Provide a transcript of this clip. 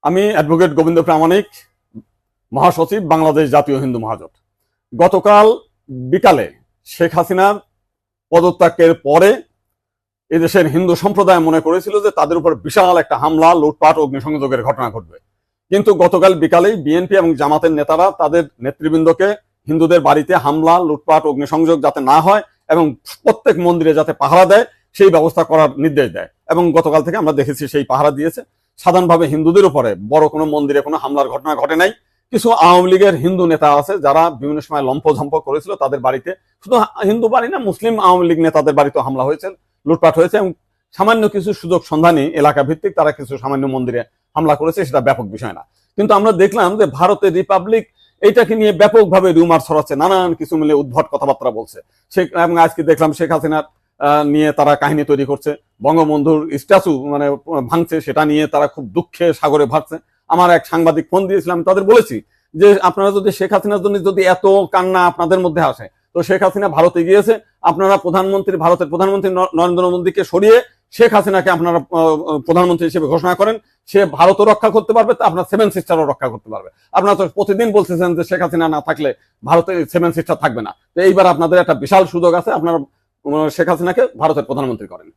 আমি অ্যাডভোকেট গোবিন্দ প্রামাণিক, মহাসচিব, বাংলাদেশ জাতীয় হিন্দু মহাজোট। গতকাল বিকালে শেখ হাসিনার পদত্যাগের পরে এদেশের হিন্দু সম্প্রদায় মনে করেছিল যে তাদের উপর বিশাল একটা হামলা, লুটপাট, অগ্নিসংযোগের ঘটনা ঘটবে। কিন্তু গতকাল বিকালেই বিএনপি এবং জামাতের নেতারা তাদের নেতৃবৃন্দকে হিন্দুদের বাড়িতে হামলা, লুটপাট, অগ্নিসংযোগ যাতে না হয় এবং প্রত্যেক মন্দিরে যাতে পাহারা দেয় সেই ব্যবস্থা করার নির্দেশ দেয়। এবং গতকাল থেকে আমরা দেখেছি সেই পাহারা দিয়েছে। সাধারণভাবে হিন্দুদের উপরে বড় কোনো মন্দিরে কোনো হামলার ঘটনা ঘটে নাই। কিছু আওয়ামী লীগের হিন্দু নেতা আছে যারা বিভিন্ন সময় লম্পঝম্প করেছিল, তাদের বাড়িতে, শুধু হিন্দু বাড়ি না, মুসলিম আওয়ামী লীগ নেতাদের বাড়িতে হামলা হয়েছে, লুটপাট হয়েছে এবং সামান্য কিছু সুযোগ সন্ধানী এলাকা ভিত্তিক তারা কিছু সামান্য মন্দিরে হামলা করেছে, সেটা ব্যাপক বিষয় না। কিন্তু আমরা দেখলাম যে ভারতের রিপাবলিক এইটাকে নিয়ে ব্যাপকভাবে রিউমার ছড়াচ্ছে, নানান কিছু মিলে উদ্ভট কথাবার্তা বলছে। এবং আজকে দেখলাম শেখ হাসিনার নিয়ে তারা কাহিনী তৈরি করছে, বঙ্গবন্ধুর স্ট্যাচু ভাঙছে, সেটা নিয়ে তারা খুব দুঃখে সাগরে ভাসছে। আমার এক সাংবাদিক ফোন দিয়েছিলাম, তাদের বলেছি যে আপনারা যদি শেখ হাসিনার জন্য যদি এত কান্না আপনাদের মধ্যে আসে, তো শেখ হাসিনা ভারতে গিয়েছে, আপনারা ভারতের প্রধানমন্ত্রী নরেন্দ্র মোদীকে সরিয়ে শেখ হাসিনাকে আপনারা প্রধানমন্ত্রী হিসেবে ঘোষণা করেন। সে ভারতও রক্ষা করতে পারবে, আপনার সেভেন সিস্টারও রক্ষা করতে পারবে। আপনারা তো প্রতিদিন বলতেছেন যে শেখ হাসিনা না থাকলে ভারতে সেভেন সিস্টার থাকবে না। তো এইবার আপনাদের একটা বিশাল সুযোগ আছে, আপনারা শেখ হাসিনাকে ভারতের প্রধানমন্ত্রী করেন।